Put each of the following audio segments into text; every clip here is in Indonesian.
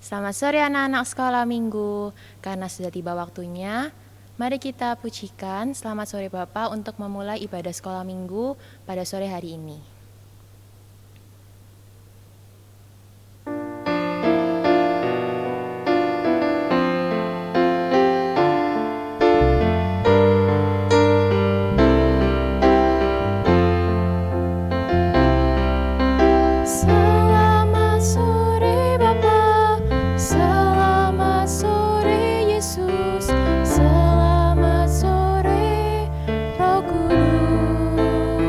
Selamat sore anak-anak sekolah minggu. Karena sudah tiba waktunya, mari kita pujikan Selamat Sore Bapak untuk memulai ibadah sekolah minggu pada sore hari ini. Selamat sore Bapa, selamat sore Yesus, selamat sore Roh Kudus.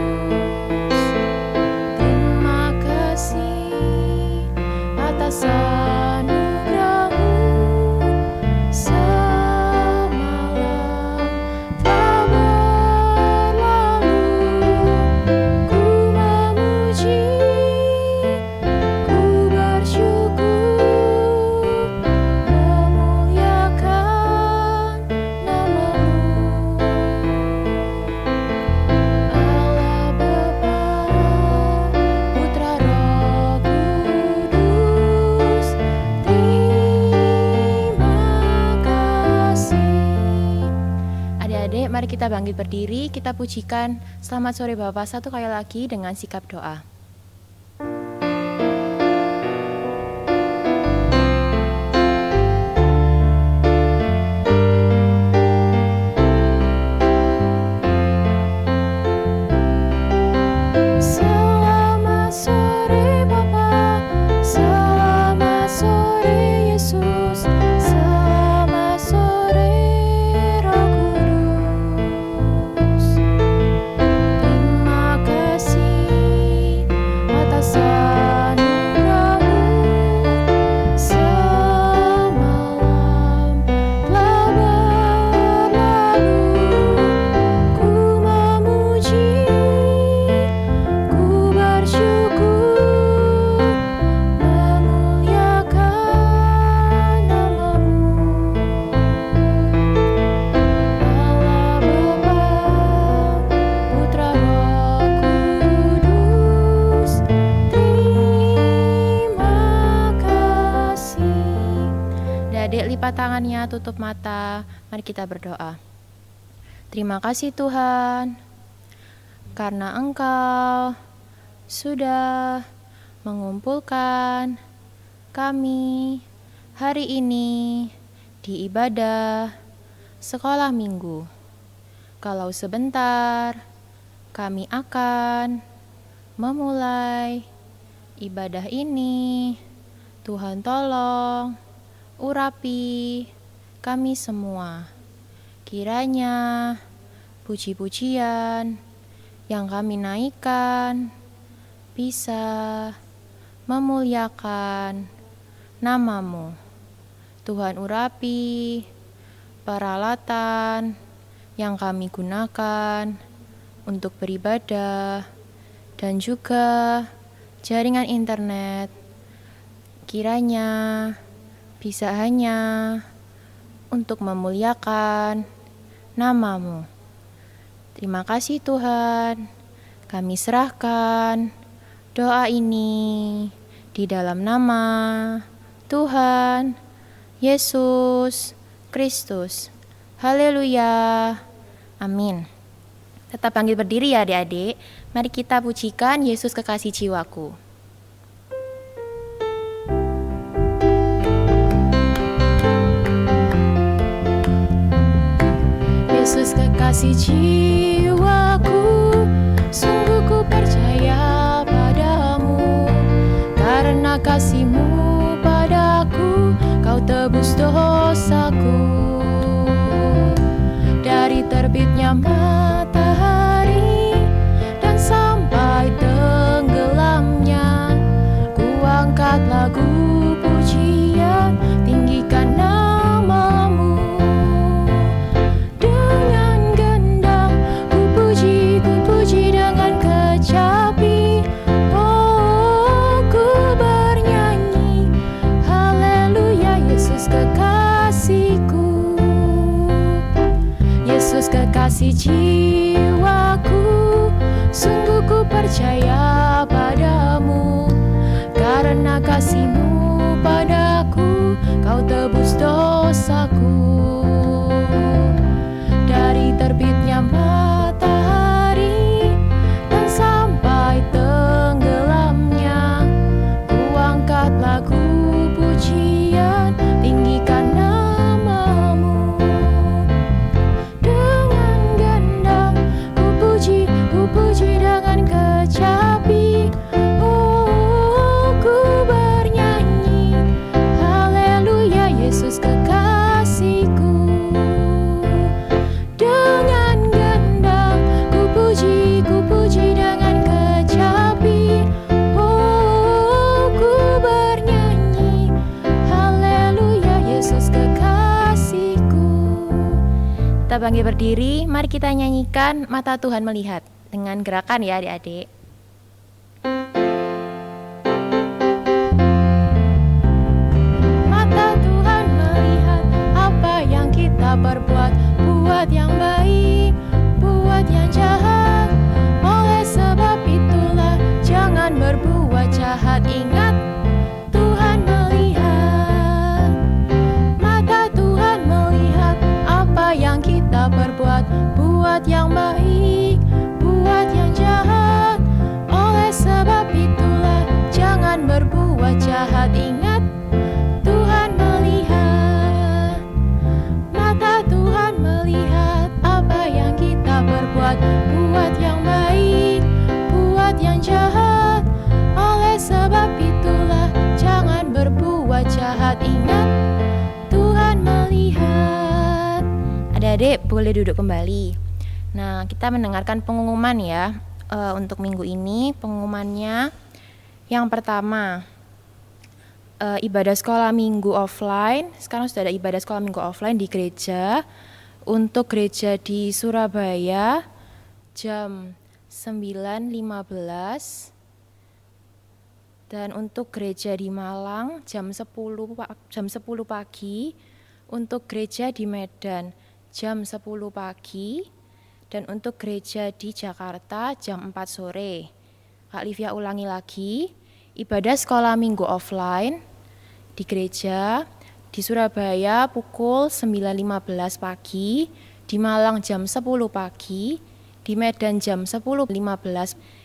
Terima kasih atas anugerah-Mu, semalam telah berlalu. Ku memuji, ku bersyukur, memuliakan nama-Mu. Allah Bapa, Putra Roh Kudus, terima kasih. Adik-adik, mari kita bangkit berdiri, kita pujikan Selamat Sore Bapa satu kali lagi dengan sikap doa. Selamat sore Bapa, selamat sore Yesus, selamat sore Roh Kudus. Terima kasih atas anugerah-Mu, semalam telah berlalu. Ku memuji, ku bersyukur, memuliakan nama-Mu. Allah Bapa, Putra Roh Kudus, terima kasih. Adik lipat tangannya, tutup mata, mari kita berdoa. Terima kasih Tuhan, karena Engkau sudah mengumpulkan kami hari ini di ibadah sekolah minggu. Kalau sebentar kami akan memulai ibadah ini, Tuhan tolong urapi kami semua. Kiranya puji-pujian yang kami naikkan bisa memuliakan nama-Mu. Tuhan urapi peralatan yang kami gunakan untuk beribadah dan juga jaringan internet. Kiranya bisa hanya untuk memuliakan nama-Mu. Terima kasih Tuhan. Kami serahkan doa ini di dalam nama Tuhan Yesus Kristus. Haleluya. Amin. Tetap panggil berdiri ya adik-adik. Mari kita pujikan Yesus kekasih jiwaku. Yesus kekasih jiwaku, sungguh ku percaya padamu. Karena kasih-Mu padaku, Kau tebus dosaku. Dari terbitnya matahari dan sampai tenggelamnya, ku angkat lagu pujian, tinggikan nama-Mu. Dengan gendang ku puji dengan kecapi. Oh, ku bernyanyi haleluya, Yesus kekasihku. Yesus kekasih jiwaku, sungguh ku percaya padamu. Karena kasih-Mu padaku, kita bangkit berdiri, mari kita nyanyikan Mata Tuhan Melihat dengan gerakan ya adik-adik. Mata Tuhan melihat apa yang kita perbuat, buat yang baik, buat yang jahat. Oleh sebab itulah jangan berbuat jahat. Ingat, Tuhan melihat. Mata Tuhan melihat apa yang kita perbuat, buat yang baik, buat yang jahat. Oleh sebab itulah jangan berbuat jahat. Ingat, Tuhan melihat. Mata Tuhan melihat apa yang kita perbuat, buat yang baik, buat yang jahat. Oleh sebab itulah jangan berbuat jahat. Ingat, Tuhan melihat. Adik-adik boleh duduk kembali. Nah, kita mendengarkan pengumuman ya. Untuk minggu ini pengumumannya yang pertama, ibadah sekolah minggu offline. Sekarang sudah ada ibadah sekolah minggu offline di gereja. Untuk gereja di Surabaya jam 9.15, dan untuk gereja di Malang jam 10 pagi. Untuk gereja di Medan jam 10 pagi, dan untuk gereja di Jakarta jam 4 sore. Kak Livia ulangi lagi, ibadah sekolah minggu offline di gereja di Surabaya pukul 9.15 pagi, di Malang jam 10 pagi, di Medan jam 10.15,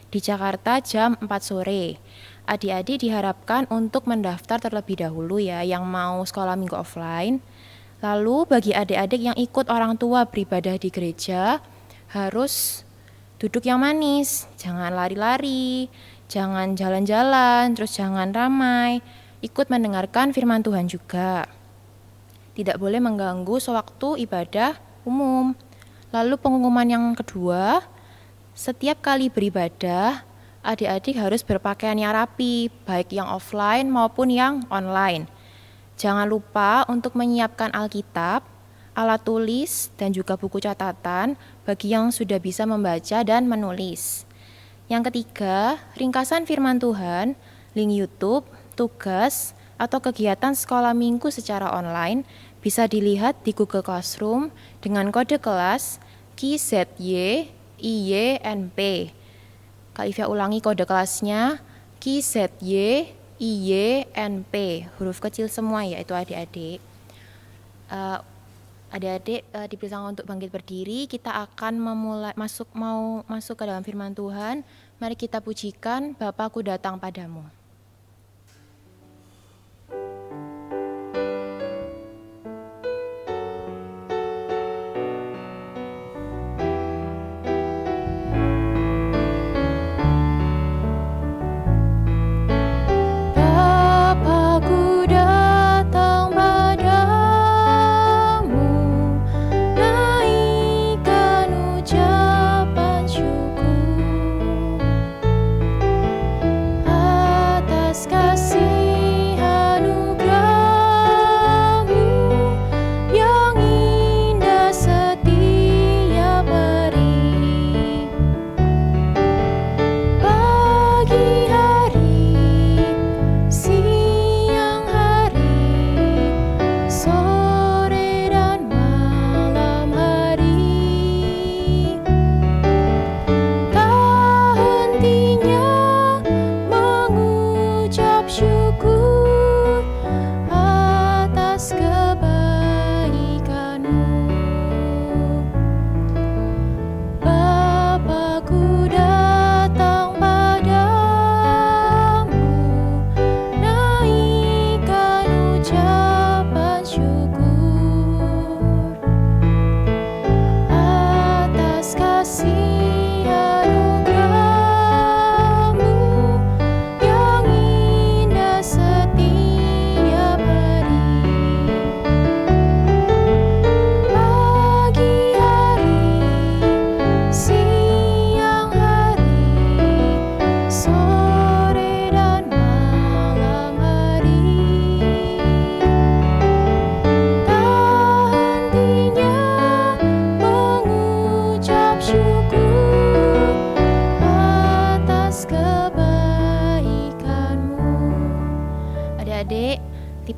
di Jakarta jam 4 sore. Adik-adik diharapkan untuk mendaftar terlebih dahulu ya yang mau sekolah minggu offline. Lalu bagi adik-adik yang ikut orang tua beribadah di gereja, harus duduk yang manis, jangan lari-lari, jangan jalan-jalan, terus jangan ramai, ikut mendengarkan firman Tuhan juga. Tidak boleh mengganggu sewaktu ibadah umum. Lalu pengumuman yang kedua, setiap kali beribadah, adik-adik harus berpakaian yang rapi, baik yang offline maupun yang online. Jangan lupa untuk menyiapkan Alkitab, alat tulis, dan juga buku catatan bagi yang sudah bisa membaca dan menulis. Yang ketiga, ringkasan firman Tuhan, link YouTube, tugas, atau kegiatan sekolah minggu secara online bisa dilihat di Google Classroom dengan kode kelas KZY-IYNP. Kak Livia ulangi kode kelasnya KZY-IYNP, huruf kecil semua ya itu adik-adik. Adik-adik dipersilakan untuk bangkit berdiri. Kita akan masuk ke dalam firman Tuhan. Mari kita pujikan Bapakku datang padamu. Ada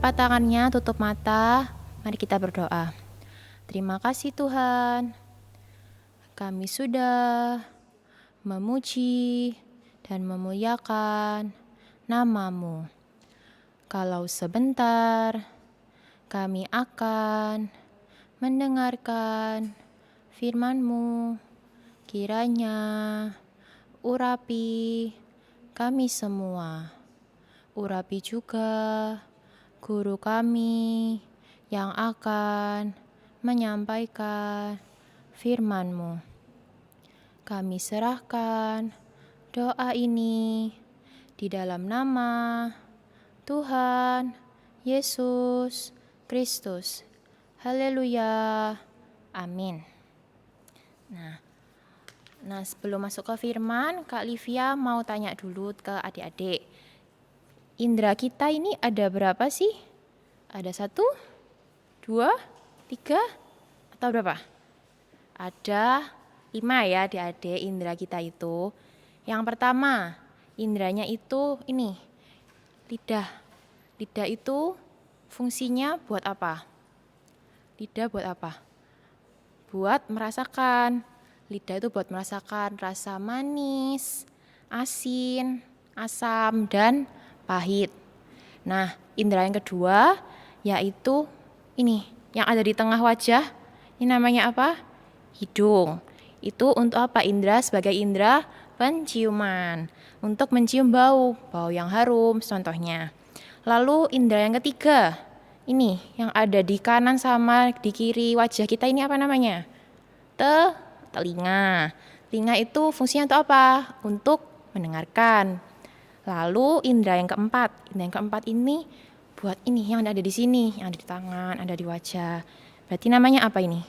lipat tangannya, tutup mata. Mari kita berdoa. Terima kasih Tuhan, kami sudah memuji dan memuliakan nama-Mu. Kalau sebentar kami akan mendengarkan firman-Mu, kiranya urapi kami semua. Urapi juga guru kami yang akan menyampaikan firman-Mu. Kami serahkan doa ini di dalam nama Tuhan Yesus Kristus. Haleluya. Amin. Nah, sebelum masuk ke firman, Kak Livia mau tanya dulu ke adik-adik. Indra kita ini ada berapa sih? Ada 1, 2, 3, atau berapa? Ada 5 ya adik-adik indra kita itu. Yang pertama, indranya itu ini, lidah. Lidah itu fungsinya buat apa? Lidah buat apa? Buat merasakan. Lidah itu buat merasakan rasa manis, asin, asam, dan pahit. Nah, indera yang kedua yaitu ini, yang ada di tengah wajah. Ini namanya apa? Hidung. Itu untuk apa? Indra sebagai indra penciuman. Untuk mencium bau yang harum contohnya. Lalu indra yang ketiga, ini yang ada di kanan sama di kiri wajah kita, ini apa namanya? Telinga. Telinga itu fungsinya untuk apa? Untuk mendengarkan. Lalu indra yang keempat. Indra yang keempat ini buat ini yang ada di sini, yang ada di tangan, ada di wajah. Berarti namanya apa ini?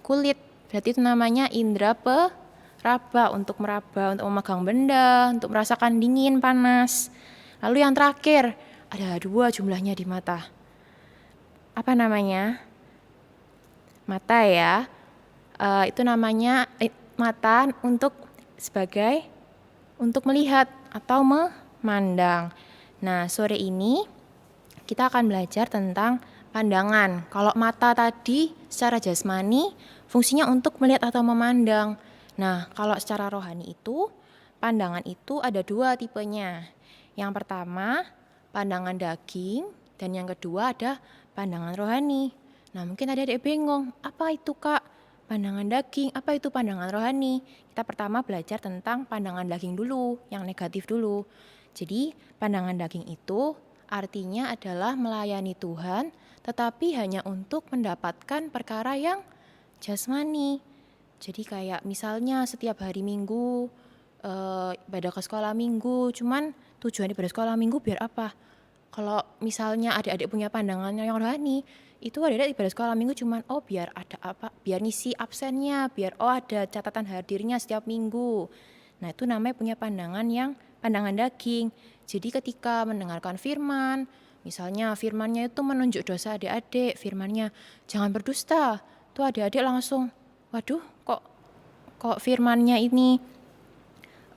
Kulit. Berarti itu namanya indra peraba, untuk meraba, untuk memegang benda, untuk merasakan dingin, panas. Lalu yang terakhir, ada 2 jumlahnya di mata. Apa namanya? Mata ya. Itu namanya mata untuk melihat atau memandang. Nah, sore ini kita akan belajar tentang pandangan. Kalau mata tadi secara jasmani fungsinya untuk melihat atau memandang. Nah, kalau secara rohani itu pandangan itu ada 2 tipenya. Yang pertama, pandangan daging, dan yang kedua ada pandangan rohani. Nah, mungkin adik-adik bingung, apa itu Kak? Pandangan daging, apa itu pandangan rohani? Kita pertama belajar tentang pandangan daging dulu, yang negatif dulu. Jadi, pandangan daging itu artinya adalah melayani Tuhan, tetapi hanya untuk mendapatkan perkara yang jasmani. Jadi kayak misalnya setiap hari Minggu, ibadah ke sekolah Minggu, cuman tujuan ibadah sekolah Minggu biar apa? Kalau misalnya adik-adik punya pandangan yang rohani, itu adik-adik ibadah sekolah Minggu cuman biar ada apa? Biar ngisi absennya, biar ada catatan hadirnya setiap minggu. Nah, itu namanya punya pandangan daging. Jadi ketika mendengarkan firman, misalnya firmannya itu menunjuk dosa adik-adik, firmannya jangan berdusta. Tuh adik-adik langsung, waduh, kok firmannya ini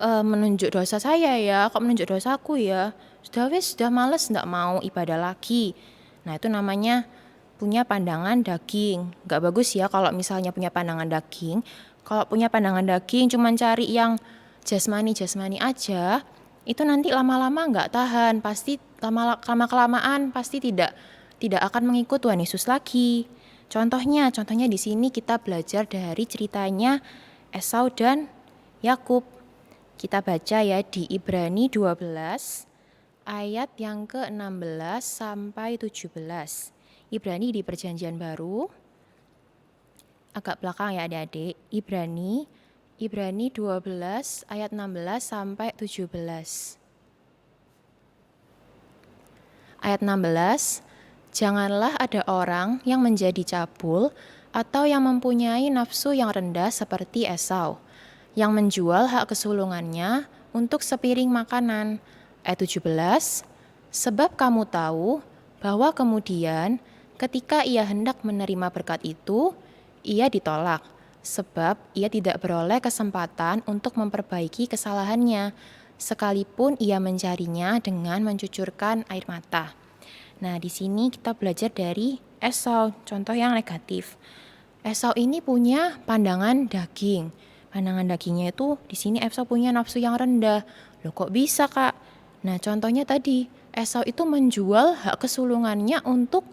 menunjuk dosa saya ya, kok menunjuk dosaku ya. Sudah males, enggak mau ibadah lagi. Nah, itu namanya punya pandangan daging. Enggak bagus ya kalau misalnya punya pandangan daging. Kalau punya pandangan daging cuman cari yang jasmani aja, itu nanti lama-lama enggak tahan. Pasti lama-kelamaan pasti tidak akan mengikut Tuhan Yesus lagi. Contohnya di sini kita belajar dari ceritanya Esau dan Yakub. Kita baca ya di Ibrani 12 ayat yang ke-16 sampai 17. Ibrani di Perjanjian Baru. Agak belakang ya adik-adik. Ibrani 12 ayat 16 sampai 17. Ayat 16, janganlah ada orang yang menjadi cabul atau yang mempunyai nafsu yang rendah seperti Esau, yang menjual hak kesulungannya untuk sepiring makanan. Ayat 17, sebab kamu tahu bahwa kemudian ketika ia hendak menerima berkat itu, ia ditolak, sebab ia tidak beroleh kesempatan untuk memperbaiki kesalahannya, sekalipun ia mencarinya dengan mencucurkan air mata. Nah, di sini kita belajar dari Esau, contoh yang negatif. Esau ini punya pandangan daging. Pandangan dagingnya itu di sini Esau punya nafsu yang rendah. Loh kok bisa, Kak? Nah, contohnya tadi, Esau itu menjual hak kesulungannya untuk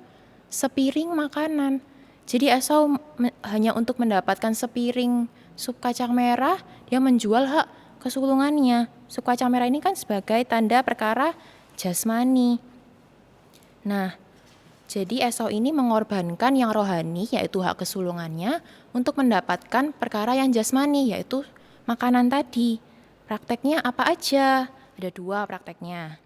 sepiring makanan. Jadi Esau hanya untuk mendapatkan sepiring sup kacang merah, dia menjual hak kesulungannya. Sup kacang merah ini kan sebagai tanda perkara jasmani. Nah, jadi Esau ini mengorbankan yang rohani, yaitu hak kesulungannya, untuk mendapatkan perkara yang jasmani, yaitu makanan tadi. Prakteknya apa aja? Ada 2 prakteknya.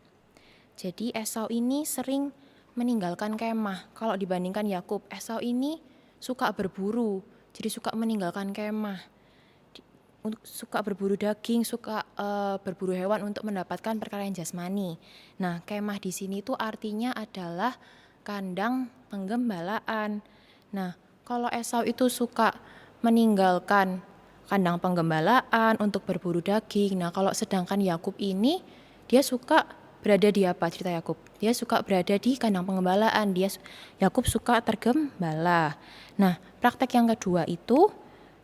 Jadi Esau ini sering meninggalkan kemah. Kalau dibandingkan Yakub, Esau ini suka berburu, jadi suka meninggalkan kemah. Suka berburu daging, suka berburu hewan untuk mendapatkan perkara yang jasmani. Nah, kemah di sini itu artinya adalah kandang penggembalaan. Nah, kalau Esau itu suka meninggalkan kandang penggembalaan untuk berburu daging. Nah, kalau sedangkan Yakub ini dia suka berada di apa cerita Yakub? Dia suka berada di kandang penggembalaan. Yakub suka tergembala. Nah, praktek yang kedua itu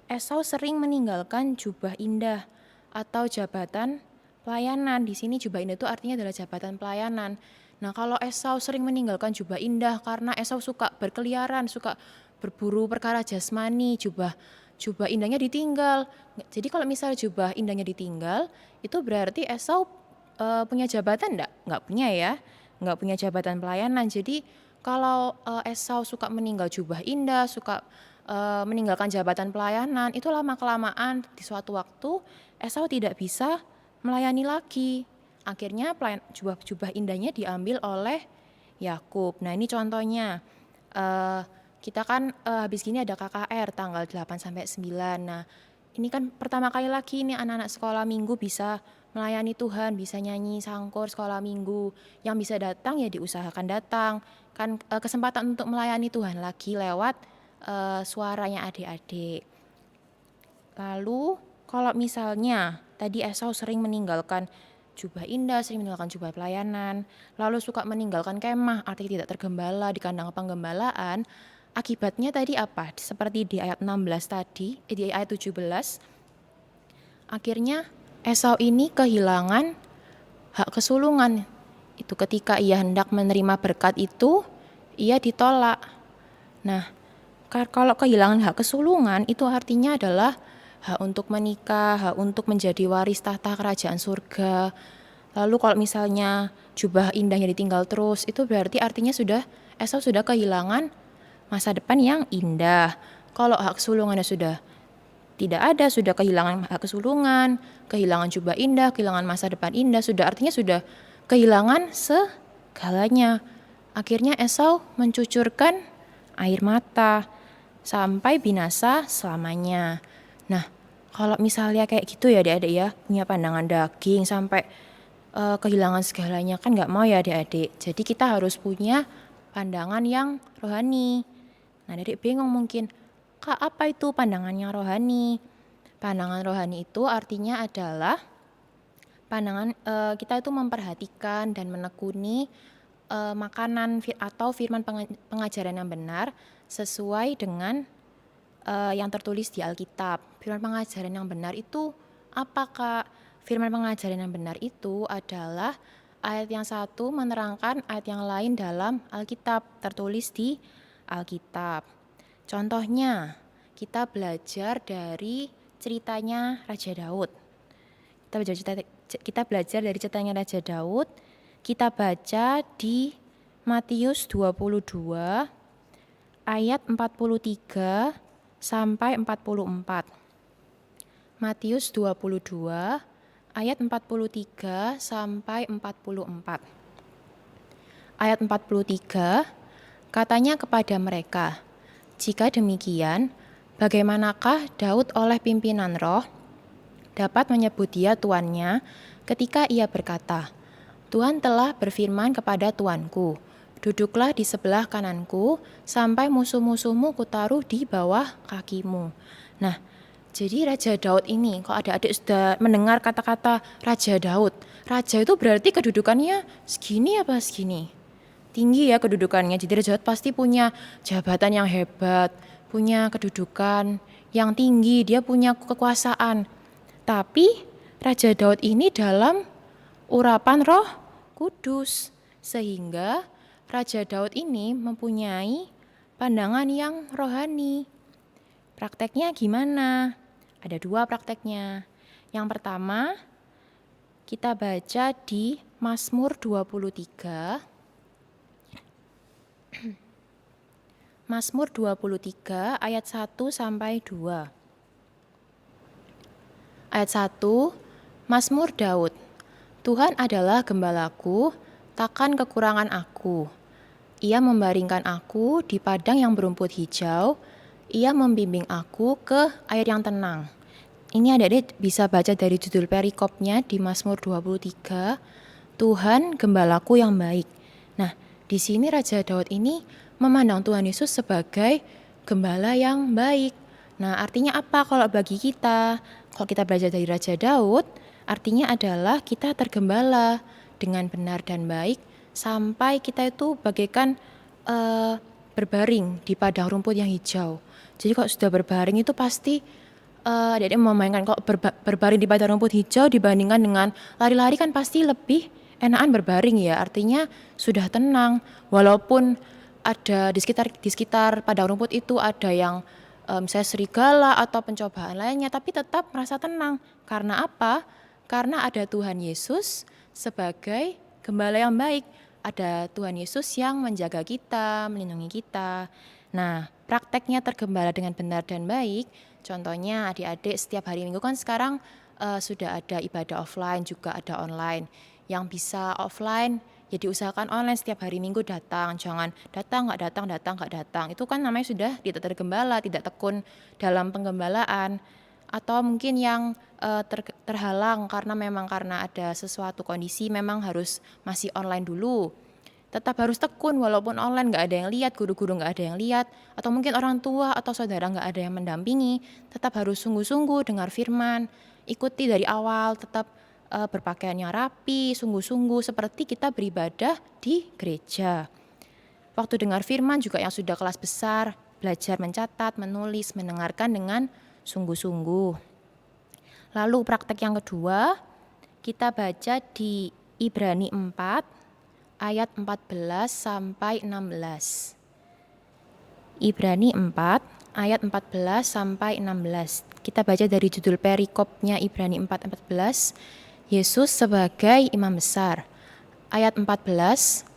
Esau sering meninggalkan jubah indah atau jabatan pelayanan. Di sini jubah indah itu artinya adalah jabatan pelayanan. Nah, kalau Esau sering meninggalkan jubah indah karena Esau suka berkeliaran, suka berburu perkara jasmani, jubah indahnya ditinggal. Jadi kalau misalnya jubah indahnya ditinggal, itu berarti Esau punya jabatan enggak? Enggak punya ya. Enggak punya jabatan pelayanan. Jadi kalau Esau suka meninggal jubah indah, suka meninggalkan jabatan pelayanan, itu lama-kelamaan di suatu waktu Esau tidak bisa melayani lagi. Akhirnya jubah indahnya diambil oleh Yakub. Nah, ini contohnya. Kita kan habis gini ada KKR tanggal 8 sampai 9. Nah, ini kan pertama kali lagi nih anak-anak sekolah minggu bisa melayani Tuhan, bisa nyanyi sangkur sekolah minggu. Yang bisa datang ya diusahakan datang. Kan kesempatan untuk melayani Tuhan lagi lewat suaranya adik-adik. Lalu kalau misalnya tadi Esau sering meninggalkan jubah indah, sering meninggalkan jubah pelayanan, lalu suka meninggalkan kemah, artinya tidak tergembala di kandang penggembalaan, akibatnya tadi apa? Seperti di ayat 16 tadi, di ayat 17, akhirnya Esau ini kehilangan hak kesulungan. Itu ketika ia hendak menerima berkat itu, ia ditolak. Nah, kalau kehilangan hak kesulungan itu artinya adalah hak untuk menikah, hak untuk menjadi waris tahta kerajaan surga. Lalu kalau misalnya jubah indahnya ditinggal terus, itu berarti artinya Esau sudah kehilangan masa depan yang indah. Kalau hak kesulungannya sudah tidak ada, sudah kehilangan hak kesulungan, kehilangan jubah indah, kehilangan masa depan indah, artinya sudah kehilangan segalanya. Akhirnya Esau mencucurkan air mata sampai binasa selamanya. Nah, kalau misalnya kayak gitu ya adik-adik ya, punya pandangan daging sampai kehilangan segalanya, kan nggak mau ya adik-adik. Jadi kita harus punya pandangan yang rohani. Nah, adik bingung mungkin, Kak, apa itu pandangan yang rohani? Pandangan rohani itu artinya adalah pandangan kita itu memperhatikan dan menekuni makanan atau firman pengajaran yang benar sesuai dengan yang tertulis di Alkitab. Firman pengajaran yang benar itu apa, Kak? Firman pengajaran yang benar itu adalah ayat yang satu menerangkan ayat yang lain dalam Alkitab, tertulis di Alkitab. Contohnya, kita belajar dari ceritanya Raja Daud. Kita belajar dari ceritanya Raja Daud. Kita baca di Matius 22 ayat 43 sampai 44. Matius 22 ayat 43 sampai 44. Ayat 43 katanya kepada mereka, "Jika demikian, bagaimanakah Daud oleh pimpinan roh dapat menyebut dia tuannya ketika ia berkata, Tuhan telah berfirman kepada tuanku, duduklah di sebelah kananku sampai musuh-musuhmu kutaruh di bawah kakimu." Nah, jadi Raja Daud ini, kalau adik-adik sudah mendengar kata-kata Raja Daud, raja itu berarti kedudukannya segini apa segini? tinggi ya kedudukannya. Jadi Raja Daud pasti punya jabatan yang hebat, punya kedudukan yang tinggi, dia punya kekuasaan. Tapi Raja Daud ini dalam urapan Roh Kudus, sehingga Raja Daud ini mempunyai pandangan yang rohani. Prakteknya gimana? Ada 2 prakteknya. Yang pertama, kita baca di Mazmur 23. Mazmur 23 ayat 1 sampai 2. Ayat 1, Mazmur Daud. Tuhan adalah gembalaku, takkan kekurangan aku. Ia membaringkan aku di padang yang berumput hijau. Ia membimbing aku ke air yang tenang. Ini adik-adik bisa baca dari judul perikopnya di Mazmur 23, Tuhan gembalaku yang baik. Nah, di sini Raja Daud ini memandang Tuhan Yesus sebagai gembala yang baik. Nah, artinya apa kalau bagi kita? Kalau kita belajar dari Raja Daud, artinya adalah kita tergembala dengan benar dan baik sampai kita itu bagaikan berbaring di padang rumput yang hijau. Jadi kalau sudah berbaring itu pasti adik-adik memainkan kalau berbaring di padang rumput hijau dibandingkan dengan lari-lari kan pasti lebih enakan berbaring ya. Artinya sudah tenang walaupun ada di sekitar padang rumput itu ada yang misalnya serigala atau pencobaan lainnya, tapi tetap merasa tenang. Karena apa? Karena ada Tuhan Yesus sebagai gembala yang baik. Ada Tuhan Yesus yang menjaga kita, melindungi kita. Nah, prakteknya tergembala dengan benar dan baik, contohnya adik-adik setiap hari Minggu kan sekarang sudah ada ibadah offline juga ada online. Yang bisa offline ya diusahakan online setiap hari Minggu datang, jangan datang nggak datang, datang nggak datang. Itu kan namanya sudah tidak tergembala, tidak tekun dalam penggembalaan. Atau mungkin yang terhalang karena ada sesuatu kondisi memang harus masih online dulu. Tetap harus tekun walaupun online nggak ada yang lihat, guru-guru nggak ada yang lihat, atau mungkin orang tua atau saudara nggak ada yang mendampingi, tetap harus sungguh-sungguh dengar firman, ikuti dari awal, tetap berpakaian yang rapi, sungguh-sungguh seperti kita beribadah di gereja. Waktu dengar firman juga yang sudah kelas besar, belajar mencatat, menulis, mendengarkan dengan sungguh-sungguh. Lalu praktek yang kedua, kita baca di Ibrani 4 ayat 14 sampai 16. Ibrani 4 ayat 14 sampai 16. Kita baca dari judul perikopnya Ibrani 4:14, Yesus sebagai imam besar. Ayat 14,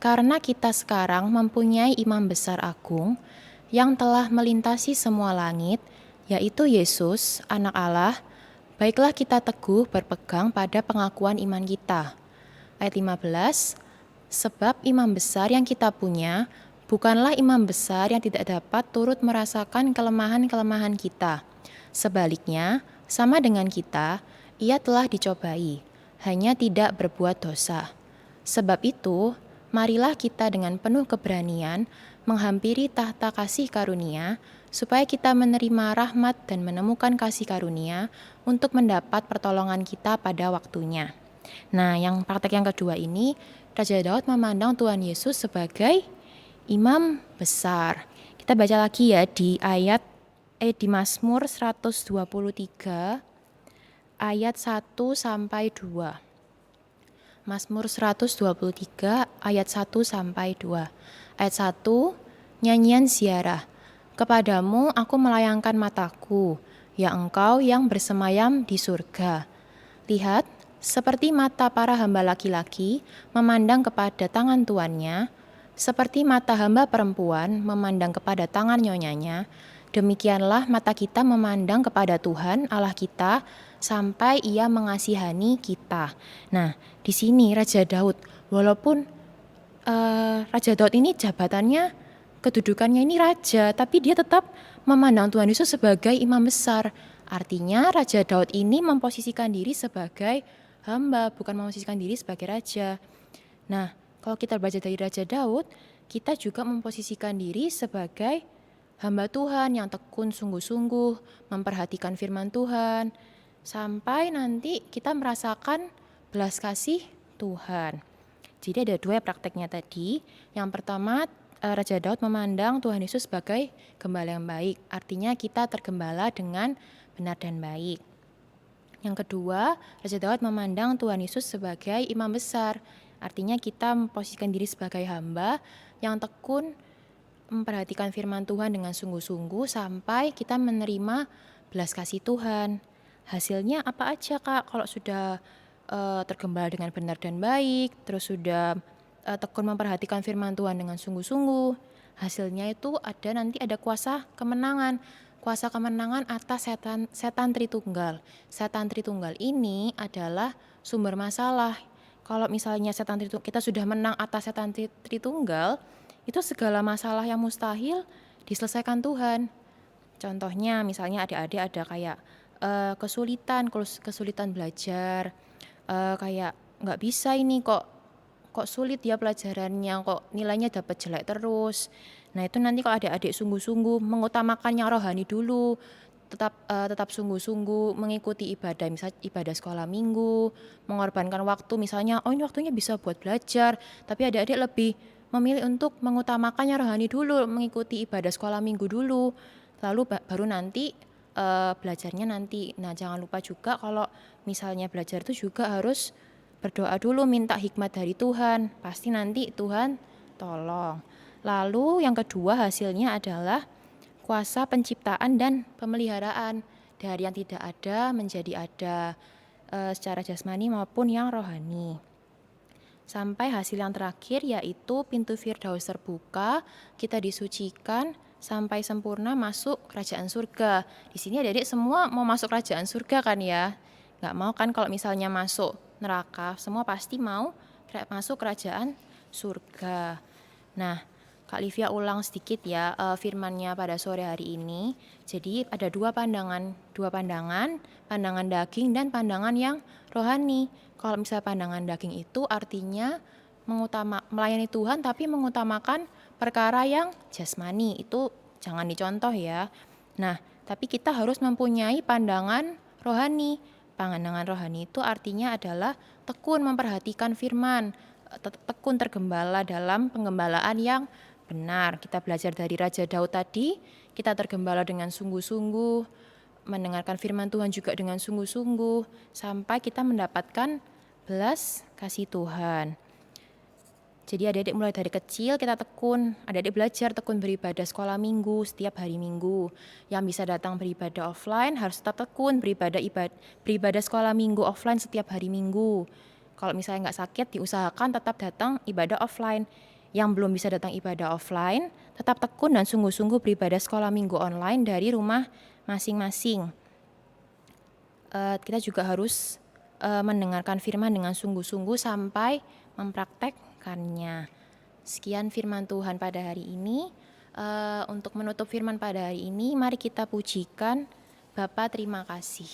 karena kita sekarang mempunyai imam besar agung yang telah melintasi semua langit, yaitu Yesus, anak Allah, baiklah kita teguh berpegang pada pengakuan iman kita. Ayat 15, sebab imam besar yang kita punya bukanlah imam besar yang tidak dapat turut merasakan kelemahan-kelemahan kita. Sebaliknya, sama dengan kita, ia telah dicobai, hanya tidak berbuat dosa. Sebab itu, marilah kita dengan penuh keberanian menghampiri tahta kasih karunia, supaya kita menerima rahmat dan menemukan kasih karunia untuk mendapat pertolongan kita pada waktunya. Nah, yang praktek yang kedua ini, Raja Daud memandang Tuhan Yesus sebagai imam besar. Kita baca lagi ya di di Mazmur 123 ayat 1 sampai 2. Mazmur 123 ayat 1 sampai 2. Ayat 1, nyanyian ziarah. Kepadamu aku melayangkan mataku, ya Engkau yang bersemayam di surga. Lihat, seperti mata para hamba laki-laki memandang kepada tangan tuannya, seperti mata hamba perempuan memandang kepada tangan nyonyanya, demikianlah mata kita memandang kepada Tuhan Allah kita sampai Ia mengasihani kita. Nah, di sini Raja Daud, walaupun Raja Daud ini jabatannya, kedudukannya ini raja, tapi dia tetap memandang Tuhan Yesus sebagai imam besar. Artinya Raja Daud ini memposisikan diri sebagai hamba, bukan memposisikan diri sebagai raja. Nah, kalau kita baca dari Raja Daud, kita juga memposisikan diri sebagai hamba Tuhan yang tekun sungguh-sungguh, memperhatikan firman Tuhan, sampai nanti kita merasakan belas kasih Tuhan. Jadi ada dua prakteknya tadi. Yang pertama, Raja Daud memandang Tuhan Yesus sebagai gembala yang baik. Artinya kita tergembala dengan benar dan baik. Yang kedua, Raja Daud memandang Tuhan Yesus sebagai imam besar. Artinya kita memposisikan diri sebagai hamba yang tekun memperhatikan firman Tuhan dengan sungguh-sungguh sampai kita menerima belas kasih Tuhan. Hasilnya apa aja Kak kalau sudah tergembala dengan benar dan baik, terus sudah tekun memperhatikan firman Tuhan dengan sungguh-sungguh. Hasilnya itu ada kuasa kemenangan. Kuasa kemenangan atas setan Tritunggal. Setan Tritunggal ini adalah sumber masalah. Kalau misalnya kita sudah menang atas setan Tritunggal, itu segala masalah yang mustahil diselesaikan Tuhan. Contohnya misalnya adik-adik ada kayak kesulitan belajar, kayak nggak bisa ini kok sulit ya pelajarannya, kok nilainya dapat jelek terus. Nah itu nanti kalau adik-adik sungguh-sungguh mengutamakan yang rohani dulu, tetap sungguh-sungguh mengikuti ibadah, misalnya ibadah sekolah minggu, mengorbankan waktu, misalnya ini waktunya bisa buat belajar, tapi adik-adik lebih memilih untuk mengutamakan yang rohani dulu, mengikuti ibadah sekolah minggu dulu, lalu baru nanti belajarnya nanti. Nah jangan lupa juga kalau misalnya belajar itu juga harus berdoa dulu, minta hikmat dari Tuhan. Pasti nanti Tuhan tolong. Lalu yang kedua hasilnya adalah kuasa penciptaan dan pemeliharaan. Dari yang tidak ada menjadi ada, secara jasmani maupun yang rohani. Sampai hasil yang terakhir yaitu pintu Firdaus terbuka, kita disucikan sampai sempurna masuk kerajaan surga. Di sini adik-adik semua mau masuk kerajaan surga kan ya? Nggak mau kan kalau misalnya masuk neraka, semua pasti mau masuk kerajaan surga. Nah, Kak Livia ulang sedikit ya firmannya pada sore hari ini. Jadi ada dua pandangan, pandangan daging dan pandangan yang rohani. Kalau misalnya pandangan daging itu artinya melayani Tuhan tapi mengutamakan perkara yang jasmani, itu jangan dicontoh ya. Nah, tapi kita harus mempunyai pandangan rohani. Pandangan rohani itu artinya adalah tekun memperhatikan firman, tekun tergembala dalam penggembalaan yang benar. Kita belajar dari Raja Daud tadi, kita tergembala dengan sungguh-sungguh, mendengarkan firman Tuhan juga dengan sungguh-sungguh, sampai kita mendapatkan belas kasih Tuhan. Jadi adik-adik mulai dari kecil kita tekun, adik-adik belajar tekun beribadah sekolah minggu setiap hari minggu. Yang bisa datang beribadah offline harus tetap tekun beribadah sekolah minggu offline setiap hari minggu. Kalau misalnya nggak sakit diusahakan tetap datang ibadah offline. Yang belum bisa datang ibadah offline tetap tekun dan sungguh-sungguh beribadah sekolah minggu online dari rumah masing-masing. Kita juga harus mendengarkan firman dengan sungguh-sungguh sampai mempraktekkannya. Sekian firman Tuhan pada hari ini. Untuk menutup firman pada hari ini, mari kita pujikan Bapa terima kasih.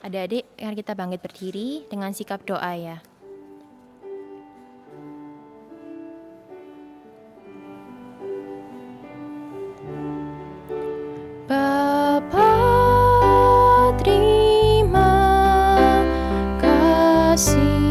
Adik-adik, mari kita bangkit berdiri dengan sikap doa ya. Bapa terima kasih.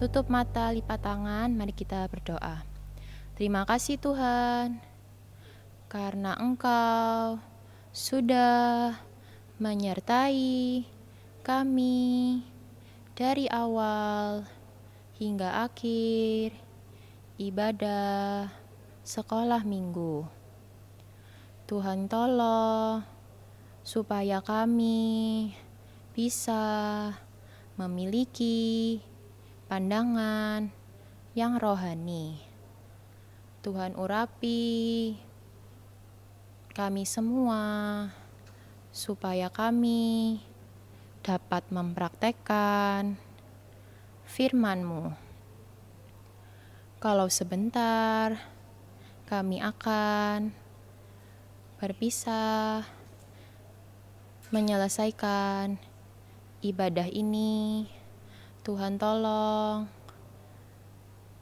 Tutup mata, lipat tangan, mari kita berdoa. Terima kasih Tuhan, karena Engkau sudah menyertai kami dari awal hingga akhir ibadah sekolah minggu. Tuhan tolong supaya kami bisa memiliki pandangan yang rohani. Tuhan urapi kami semua supaya kami dapat mempraktekkan firman-Mu. Kalau sebentar kami akan berpisah menyelesaikan ibadah ini, Tuhan tolong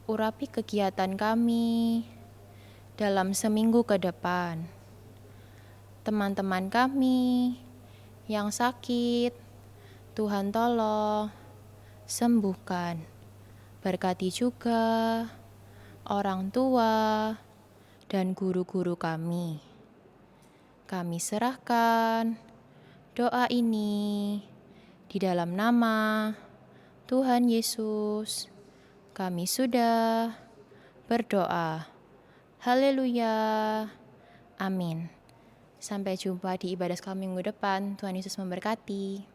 urapi kegiatan kami dalam seminggu ke depan. Teman-teman kami yang sakit, Tuhan tolong sembuhkan. Berkati juga orang tua dan guru-guru kami. Kami serahkan doa ini di dalam nama Tuhan Yesus. Kami sudah berdoa. Haleluya. Amin. Sampai jumpa di ibadah kami minggu depan. Tuhan Yesus memberkati.